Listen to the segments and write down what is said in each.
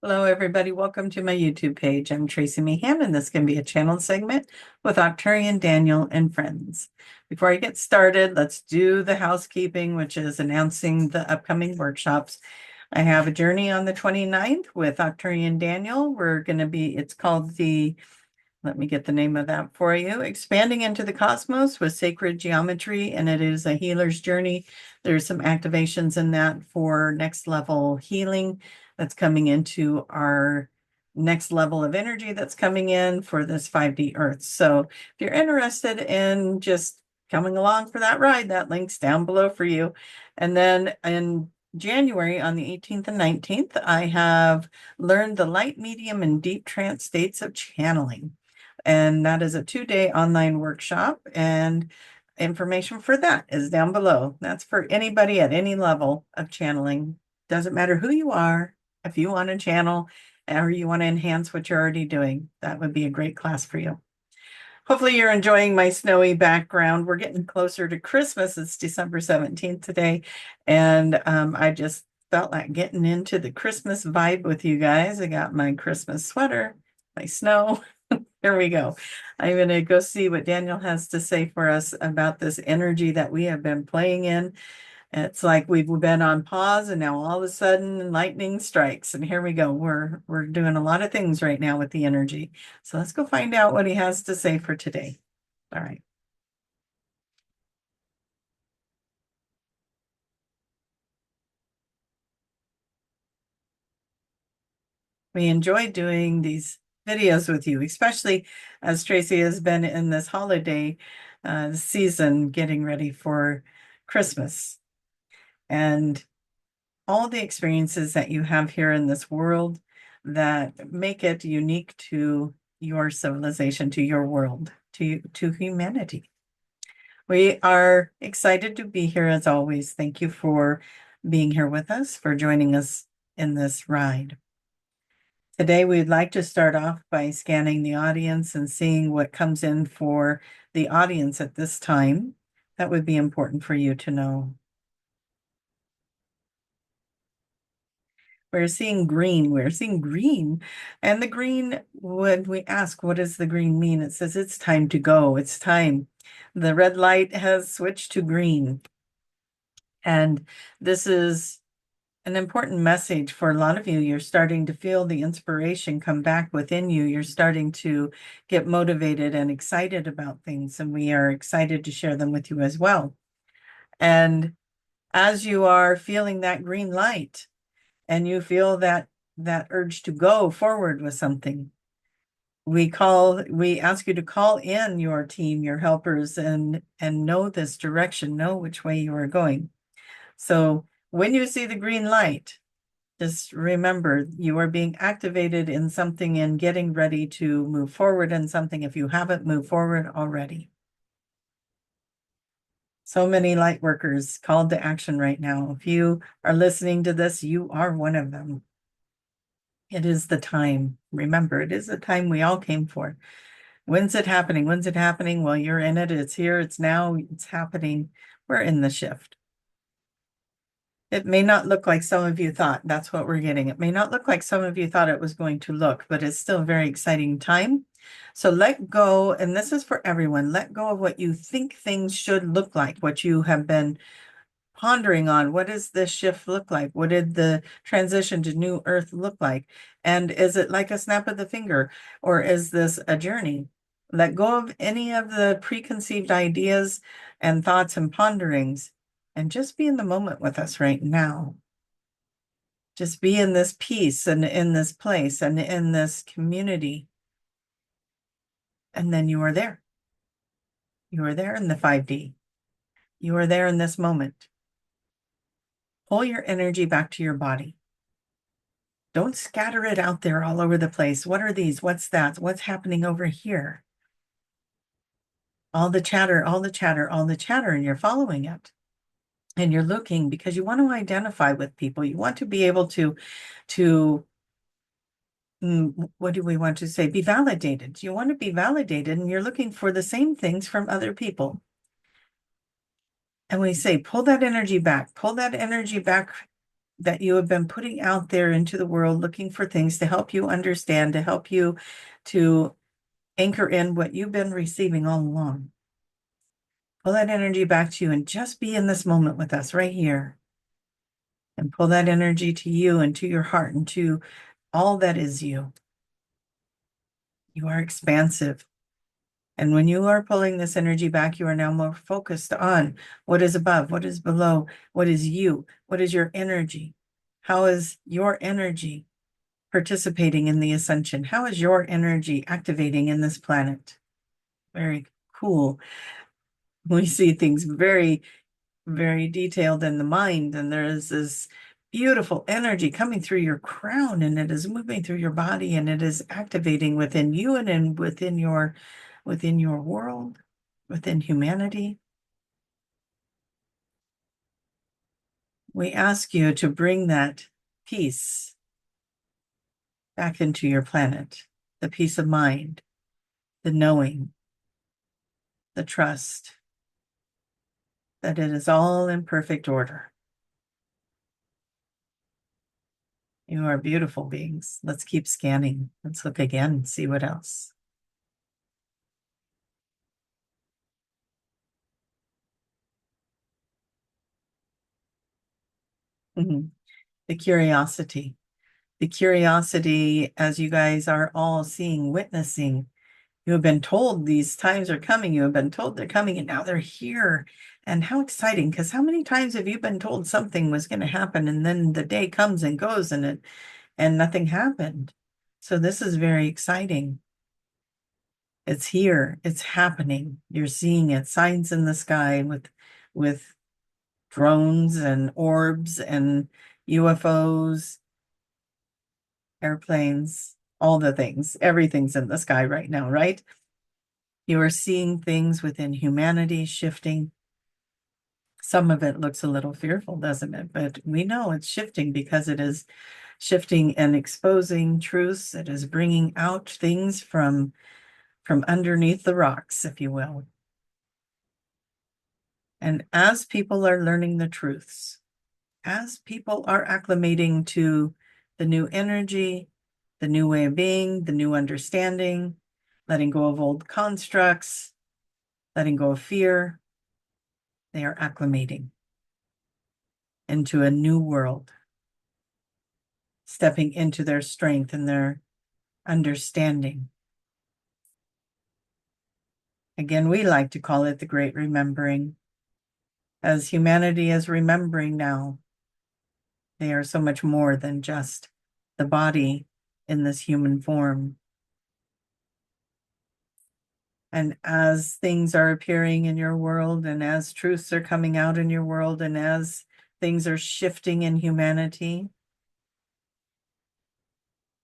Hello, everybody. Welcome to my YouTube page. I'm Tracie Mahan, and this can be a channel segment with Arcturian, Daniel, and friends. Before I get started, let's do the housekeeping, which is announcing the upcoming workshops. I have a journey on the 29th with Arcturian Daniel. It's called let me get the name of that for you. Expanding into the Cosmos with Sacred Geometry, and it is a healer's journey. There's some activations in that for next level healing that's coming into our next level of energy that's coming in for this 5D Earth. So if you're interested in just coming along for that ride, that link's down below for you. And then in January on the 18th and 19th, I have learned the light, medium, and deep trance states of channeling. And that is a 2-day online workshop. And information for that is down below. That's for anybody at any level of channeling. Doesn't matter who you are. If you want to channel or you want to enhance what you're already doing, that would be a great class for you. Hopefully you're enjoying my snowy background. We're getting closer to Christmas. It's December 17th today. And I just felt like getting into the Christmas vibe with you guys. I got my Christmas sweater, my snow. Here we go. I'm going to go see what Daniel has to say for us about this energy that we have been playing in. It's like we've been on pause and now all of a sudden lightning strikes and here we go. We're doing a lot of things right now with the energy. So let's go find out what he has to say for today. All right. We enjoy doing these videos with you, especially as Tracie has been in this holiday season getting ready for Christmas. And all the experiences that you have here in this world that make it unique to your civilization, to your world, to humanity. We are excited to be here as always. Thank you for being here with us, for joining us in this ride. Today, we'd like to start off by scanning the audience and seeing what comes in for the audience at this time. That would be important for you to know. We're seeing green. We're seeing green. And the green, when we ask, what does the green mean? It says it's time to go. It's time. The red light has switched to green. And this is an important message for a lot of you. You're starting to feel the inspiration come back within you. You're starting to get motivated and excited about things. And we are excited to share them with you as well. And as you are feeling that green light, and you feel that urge to go forward with something, we ask you to call in your team, your helpers, and know this direction, know which way you are going. So when you see the green light, just remember you are being activated in something and getting ready to move forward in something if you haven't moved forward already. So many light workers called to action right now. If you are listening to this, you are one of them. It is the time. Remember, it is the time we all came for. When's it happening? When's it happening? Well, you're in it. It's here. It's now. It's happening. We're in the shift. It may not look like some of you thought. That's what we're getting. It may not look like some of you thought it was going to look, but it's still a very exciting time. So let go, and this is for everyone, let go of what you think things should look like, what you have been pondering on. What does this shift look like? What did the transition to new earth look like? And is it like a snap of the finger, or is this a journey? Let go of any of the preconceived ideas and thoughts and ponderings, and just be in the moment with us right now. Just be in this peace and in this place and in this community. And then you are there. You are there in the 5D. You are there in this moment. Pull your energy back to your body. Don't scatter it out there all over the place. What are these? What's that? What's happening over here? All the chatter, all the chatter, all the chatter, and you're following it. And you're looking because you want to identify with people. You want to be able to what do we want to say? Be validated. You want to be validated, and you're looking for the same things from other people. And we say, pull that energy back that you have been putting out there into the world, looking for things to help you understand, to help you to anchor in what you've been receiving all along. Pull that energy back to you and just be in this moment with us right here. And pull that energy to you and to your heart and to all that is you. You are expansive. And when you are pulling this energy back, you are now more focused on what is above, what is below, what is you, what is your energy. How is your energy participating in the ascension? How is your energy activating in this planet? Very cool. We see things very, very detailed in the mind, and there is this beautiful energy coming through your crown, and it is moving through your body, and it is activating within you and within your world, within humanity. We ask you to bring that peace back into your planet, the peace of mind, the knowing, the trust that it is all in perfect order. You are beautiful beings. Let's keep scanning. Let's look again, see what else. Mhm. The curiosity. The curiosity, as you guys are all seeing, witnessing. You have been told these times are coming. You have been told they're coming, and now they're here. And how exciting, because how many times have you been told something was going to happen, and then the day comes and goes and nothing happened? So this is very exciting. It's here. It's happening. You're seeing it. Signs in the sky with drones and orbs and UFOs, airplanes, all the things. Everything's in the sky right now, right? You are seeing things within humanity shifting. Some of it looks a little fearful, doesn't it? But we know it's shifting because it is shifting and exposing truths. It is bringing out things from underneath the rocks, if you will. And as people are learning the truths, as people are acclimating to the new energy, the new way of being, the new understanding, letting go of old constructs, letting go of fear, they are acclimating into a new world, stepping into their strength and their understanding. Again, we like to call it the Great Remembering. As humanity is remembering now, they are so much more than just the body in this human form. And as things are appearing in your world, and as truths are coming out in your world, and as things are shifting in humanity,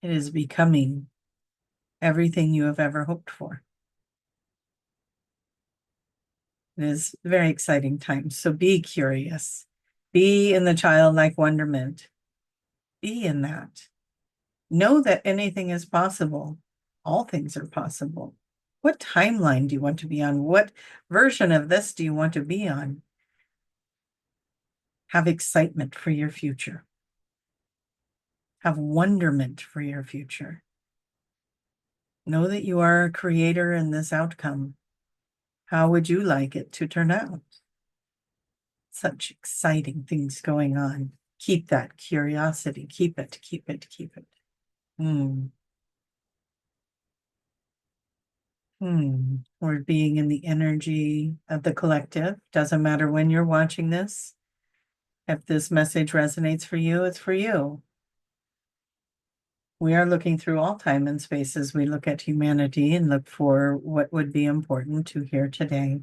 it is becoming everything you have ever hoped for. It is a very exciting time. So be curious. Be in the childlike wonderment. Be in that. Know that anything is possible. All things are possible. What timeline do you want to be on? What version of this do you want to be on? Have excitement for your future. Have wonderment for your future. Know that you are a creator in this outcome. How would you like it to turn out? Such exciting things going on. Keep that curiosity. Keep it, keep it, keep it. We're being in the energy of the collective. Doesn't matter when you're watching this. If this message resonates for you, it's for you. We are looking through all time and spaces. We look at humanity and look for what would be important to hear today.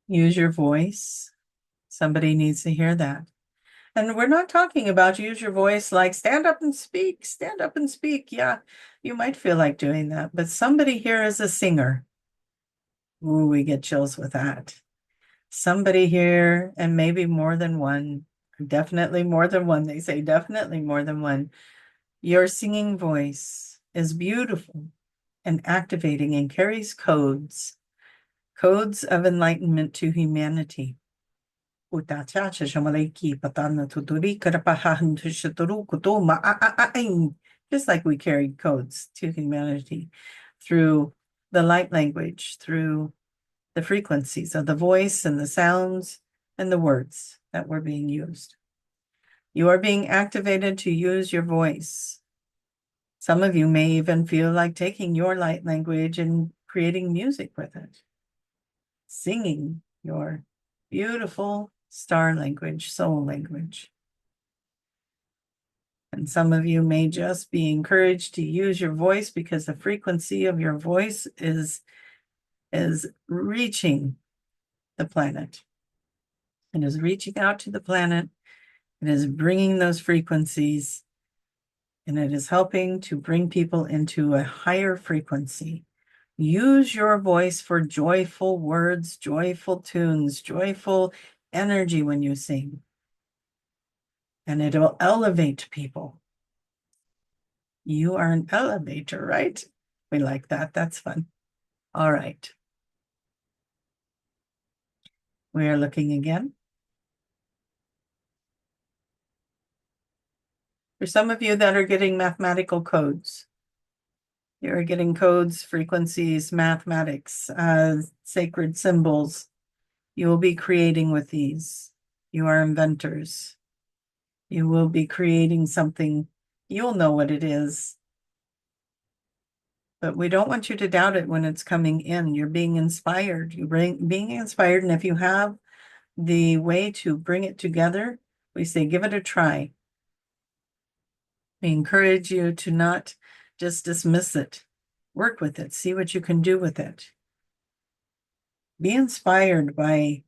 Use your voice. Somebody needs to hear that. And we're not talking about use your voice like stand up and speak, stand up and speak. Yeah, you might feel like doing that, but somebody here is a singer. Ooh, we get chills with that. Somebody here, and maybe more than one, definitely more than one. They say definitely more than one. Your singing voice is beautiful and activating and carries codes, Codes of enlightenment to humanity. Just like we carried codes to humanity through the light language, through the frequencies of the voice and the sounds and the words that were being used. You are being activated to use your voice. Some of you may even feel like taking your light language and creating music with it, singing your beautiful star language, soul language. And some of you may just be encouraged to use your voice because the frequency of your voice is reaching the planet. It is reaching out to the planet. It is bringing those frequencies, and it is helping to bring people into a higher frequency. Use your voice for joyful words, joyful tunes, joyful energy when you sing. And it will elevate people. You are an elevator, right? We like that. That's fun. All right. We are looking again. For some of you that are getting mathematical codes, you're getting codes, frequencies, mathematics, sacred symbols. You will be creating with these. You are inventors. You will be creating something. You'll know what it is. But we don't want you to doubt it when it's coming in. You're being inspired. You're being inspired. And if you have the way to bring it together, we say, give it a try. We encourage you to not just dismiss it. Work with it. See what you can do with it. Be inspired by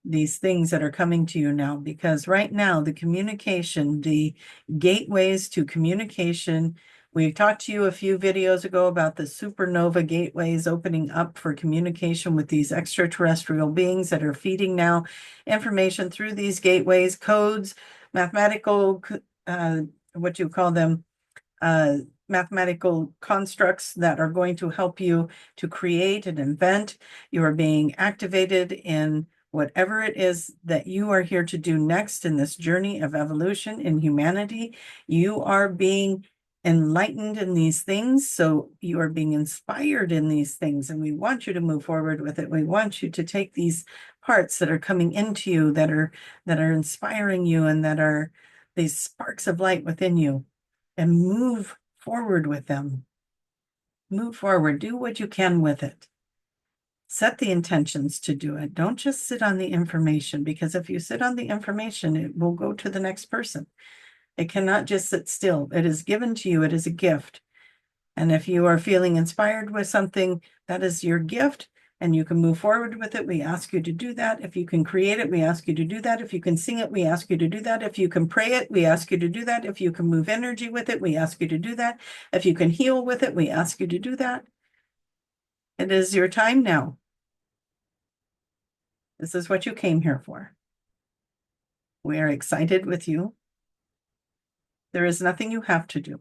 these things that are coming to you now, because right now the communication, the gateways to communication, we talked to you a few videos ago about the supernova gateways opening up for communication with these extraterrestrial beings that are feeding now information through these gateways, codes, mathematical, what you call them, mathematical constructs that are going to help you to create and invent. You are being activated in whatever it is that you are here to do next in this journey of evolution in humanity. You are being enlightened in these things, so you are being inspired in these things, and we want you to move forward with it. We want you to take these parts that are coming into you, that are inspiring you, and that are these sparks of light within you, and move forward with them. Move forward. Do what you can with it. Set the intentions to do it. Don't just sit on the information, because if you sit on the information, it will go to the next person. It cannot just sit still. It is given to you. It is a gift. And if you are feeling inspired with something, that is your gift, and you can move forward with it. We ask you to do that. If you can create it, we ask you to do that. If you can sing it, we ask you to do that. If you can pray it, we ask you to do that. If you can move energy with it, we ask you to do that. If you can heal with it, we ask you to do that. It is your time now. This is what you came here for. We are excited with you. There is nothing you have to do.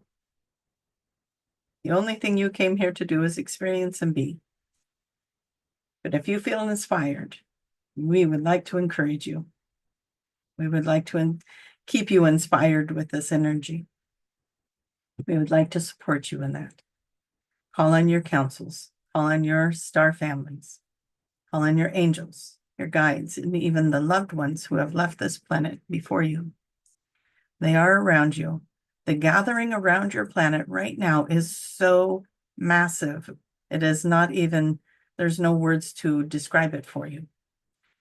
The only thing you came here to do is experience and be. But if you feel inspired, we would like to encourage you. We would like to keep you inspired with this energy. We would like to support you in that. Call on your councils. Call on your star families. Call on your angels, your guides, and even the loved ones who have left this planet before you. They are around you. The gathering around your planet right now is so massive. It is not even, there's no words to describe it for you.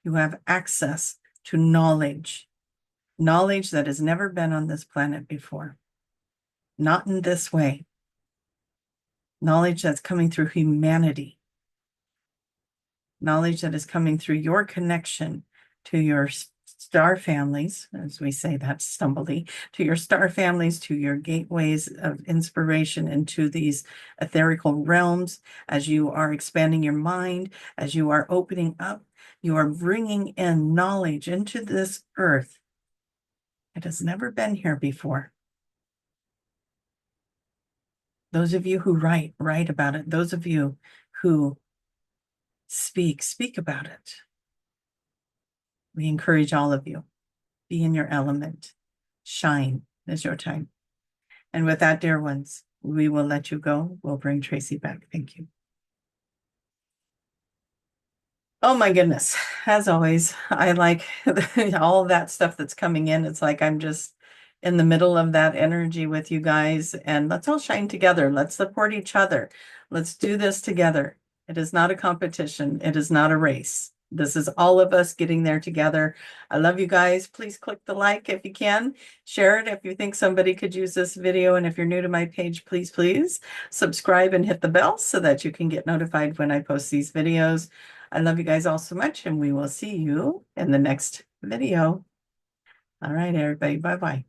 You have access to knowledge that has never been on this planet before. Not in this way. Knowledge that's coming through humanity. Knowledge that is coming through your connection to your star families, as we say that stumbly, to your star families, to your gateways of inspiration into these etherical realms. As you are expanding your mind, as you are opening up, you are bringing in knowledge into this earth. It has never been here before. Those of you who write about it. Those of you who Speak about it. We encourage all of you. Be in your element. Shine is your time. And with that, dear ones, we will let you go. We'll bring Tracie back. Thank you. Oh my goodness. As always, I like all that stuff that's coming in. It's like I'm just in the middle of that energy with you guys, and let's all shine together. Let's support each other. Let's do this together. It is not a competition. It is not a race. This is all of us getting there together. I love you guys. Please click the like if you can. Share it if you think somebody could use this video. And if you're new to my page, please subscribe and hit the bell so that you can get notified when I post these videos. I love you guys all so much, and we will see you in the next video. All right, everybody. Bye-bye.